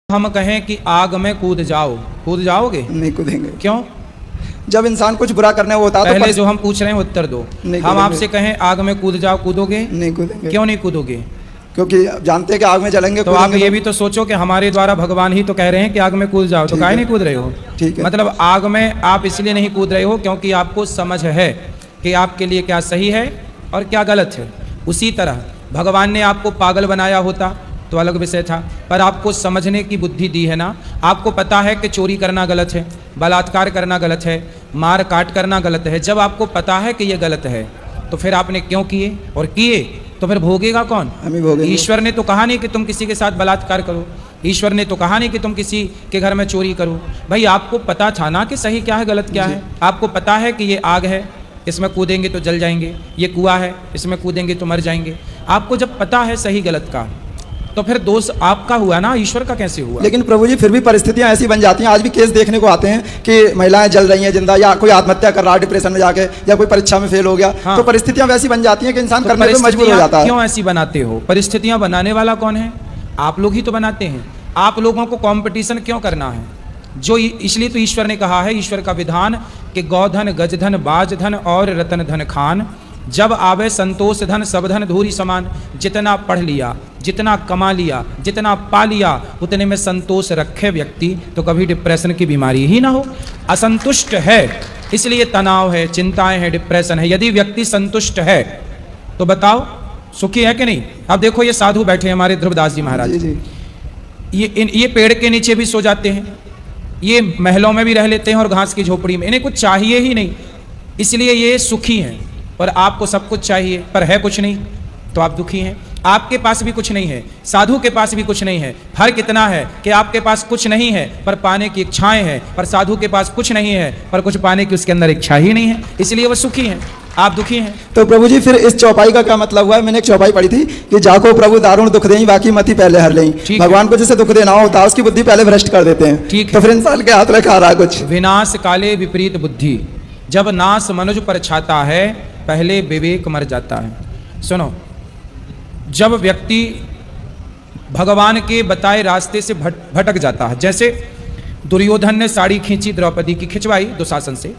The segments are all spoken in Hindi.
हम कहें कि आग में कूद जाओ, कूद जाओगे? नहीं कूदेंगे। क्यों? जब इंसान कुछ बुरा करने होता है पहले जो हम पूछ रहे हैं उत्तर दो। हम आपसे कहें आग में कूद जाओ, कूदोगे? नहीं कूदेंगे। क्यों नहीं कूदोगे? क्योंकि जानते हैं कि आग में जलेंगे। तो आप ये भी तो सोचो कि हमारे द्वारा भगवान ही तो कह रहे हैं कि आग में कूद जाओ, तो काहे नहीं कूद रहे हो? ठीक है। मतलब आग में आप इसलिए नहीं कूद रहे हो क्योंकि आपको समझ है कि आपके लिए क्या सही है और क्या गलत है। उसी तरह भगवान ने आपको पागल बनाया होता तो अलग विषय था, पर आपको समझने की बुद्धि दी है ना। आपको पता है कि चोरी करना गलत है, बलात्कार करना गलत है, मार काट करना गलत है। जब आपको पता है कि ये गलत है तो फिर आपने क्यों किए, और किए तो फिर भोगेगा कौन? हम ही भोगेंगे। ईश्वर ने तो कहा नहीं कि तुम किसी के साथ बलात्कार करो, ईश्वर ने तो कहा नहीं कि तुम किसी के घर में चोरी करो। भाई आपको पता था ना कि सही क्या है गलत क्या है। आपको पता है कि ये आग है, इसमें कूदेंगे तो जल जाएंगे, ये कुआं है, इसमें कूदेंगे तो मर जाएंगे। आपको जब पता है सही गलत का, तो फिर दोष आपका हुआ ना, ईश्वर का कैसे हुआ? लेकिन प्रभु जी फिर भी परिस्थितियां ऐसी बन जाती हैं। आज भी केस देखने को आते हैं कि महिलाएं जल रही हैं जिंदा, या कोई आत्महत्या कर रहा है डिप्रेशन में जाके, या कोई परीक्षा में फेल हो गया। हाँ। तो परिस्थितियां वैसी बन जाती हैं कि इंसान करने पे मजबूर हो जाता है। क्यों ऐसी बनाते हो? परिस्थितियां बनाने वाला कौन है? आप लोग ही तो बनाते हैं। आप लोगों को कॉम्पिटिशन क्यों करना है? जो इसलिए तो ईश्वर ने कहा है, ईश्वर का विधान कि गौधन गजधन बाजधन और रतन धन खान, जब आवे संतोष धन सब धन धूरी समान। जितना पढ़ लिया, जितना कमा लिया, जितना पा लिया, उतने में संतोष रखे व्यक्ति तो कभी डिप्रेशन की बीमारी ही ना हो। असंतुष्ट है इसलिए तनाव है, चिंताएं हैं, डिप्रेशन है। यदि व्यक्ति संतुष्ट है तो बताओ सुखी है कि नहीं? अब देखो ये साधु बैठे हैं हमारे ध्रुवदास जी महाराज, ये पेड़ के नीचे भी सो जाते हैं, ये महलों में भी रह लेते हैं और घास की झोपड़ी में, इन्हें कुछ चाहिए ही नहीं, इसलिए ये सुखी हैं। पर आपको सब कुछ चाहिए पर है कुछ नहीं तो आप दुखी हैं। आपके पास भी कुछ नहीं है, साधु के पास भी कुछ नहीं है। फर्क इतना है कि आपके पास कुछ नहीं है पर पाने की इच्छाएं हैं, पर साधु के पास कुछ नहीं है पर कुछ पाने की उसके अंदर इच्छा ही नहीं है, इसलिए वह सुखी है, आप दुखी हैं। तो प्रभु जी फिर इस चौपाई का क्या मतलब हुआ? मैंने एक चौपाई पढ़ी थी कि जाको प्रभु दारुण दुख दें बाकी मति पहले हर लें। भगवान को जैसे दुख देना होता है उसकी बुद्धि पहले भ्रष्ट कर देते हैं। ठीक है, तो फिर इंसान के हाथ में खा रहा है कुछ। विनाश काले विपरीत बुद्धि, जब नाश मनुज पर छाता है पहले विवेक मर जाता है। सुनो, जब व्यक्ति भगवान के बताए रास्ते से भटक जाता है, जैसे दुर्योधन ने साड़ी खींची द्रौपदी की, खिंचवाई दुशासन से,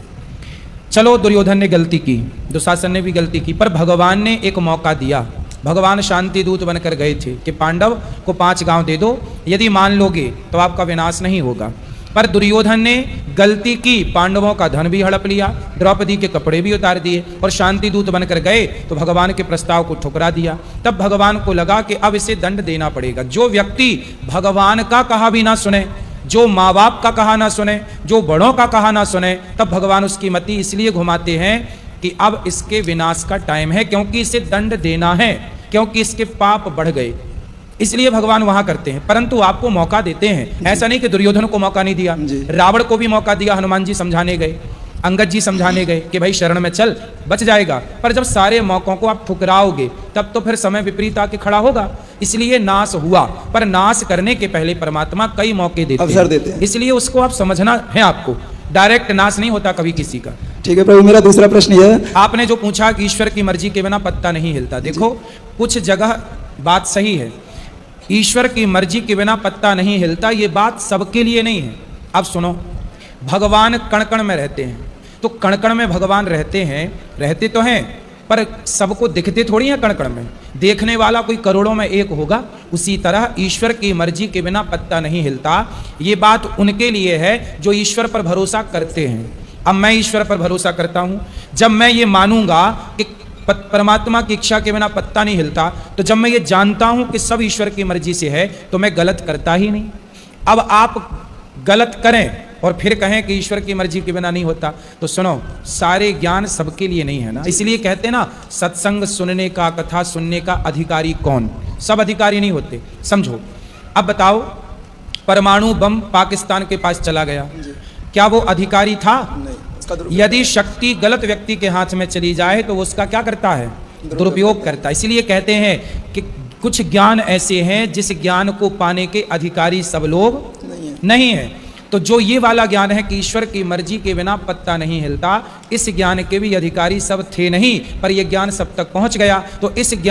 चलो दुर्योधन ने गलती की, दुशासन ने भी गलती की, पर भगवान ने एक मौका दिया। भगवान शांति दूत बनकर गए थे कि पांडव को 5 गांव दे दो, यदि मान लोगे तो आपका विनाश नहीं होगा। पर दुर्योधन ने गलती की, पांडवों का धन भी हड़प लिया, द्रौपदी के कपड़े भी उतार दिए और शांति दूत बनकर गए तो भगवान के प्रस्ताव को ठुकरा दिया। तब भगवान को लगा कि अब इसे दंड देना पड़ेगा। जो व्यक्ति भगवान का कहा भी ना सुने, जो माँ बाप का कहा ना सुने, जो बड़ों का कहा ना सुने, तब भगवान उसकी मति इसलिए घुमाते हैं कि अब इसके विनाश का टाइम है, क्योंकि इसे दंड देना है, क्योंकि इसके पाप बढ़ गए, इसलिए भगवान वहां करते हैं। परंतु आपको मौका देते हैं, ऐसा नहीं कि दुर्योधन को मौका नहीं दिया, रावण को भी मौका दिया, हनुमान जी समझाने गए, अंगद जी समझाने गए कि भाई शरण में चल बच जाएगा। पर जब सारे मौकों को आप ठुकराओगे तब तो फिर समय विपरीत आके खड़ा होगा, इसलिए नाश हुआ। पर नाश करने के पहले परमात्मा कई मौके देते हैं, इसलिए उसको आप समझना है। आपको डायरेक्ट नाश नहीं होता कभी किसी का। ठीक है प्रभु, मेरा दूसरा प्रश्न यह है, आपने जो पूछा कि ईश्वर की मर्जी के बिना पत्ता नहीं हिलता, देखो कुछ जगह बात सही है, ईश्वर की मर्जी के बिना पत्ता नहीं हिलता, ये बात सबके लिए नहीं है। अब सुनो, भगवान कण कण में रहते हैं, तो कण कण में भगवान रहते हैं, रहते तो हैं, पर सबको दिखते थोड़ी हैं कण कण में, देखने वाला कोई करोड़ों में एक होगा। उसी तरह ईश्वर की मर्जी के बिना पत्ता नहीं हिलता, ये बात उनके लिए है जो ईश्वर पर भरोसा करते हैं। अब मैं ईश्वर पर भरोसा करता हूँ, जब मैं ये मानूंगा कि परमात्मा की इच्छा के बिना पत्ता नहीं हिलता, तो जब मैं ये जानता हूं कि सब ईश्वर की मर्जी से है तो मैं गलत करता ही नहीं। अब आप गलत करें और फिर कहें कि ईश्वर की मर्जी के बिना नहीं होता, तो सुनो, सारे ज्ञान सबके लिए नहीं है ना। इसलिए कहते ना, सत्संग सुनने का, कथा सुनने का अधिकारी कौन? सब अधिकारी नहीं होते, समझो। अब बताओ, परमाणु बम पाकिस्तान के पास चला गया, क्या वो अधिकारी था? यदि शक्ति गलत व्यक्ति के हाथ में चली जाए तो वो उसका क्या करता है? दुरुपयोग करता है। इसलिए कहते हैं कि कुछ ज्ञान ऐसे हैं जिस ज्ञान को पाने के अधिकारी सब लोग नहीं है। तो जो ये वाला ज्ञान है कि ईश्वर की मर्जी के बिना पत्ता नहीं हिलता, इस ज्ञान के भी अधिकारी सब थे नहीं, पर यह ज्ञान सब तक पहुंच गया। तो इस ज्ञान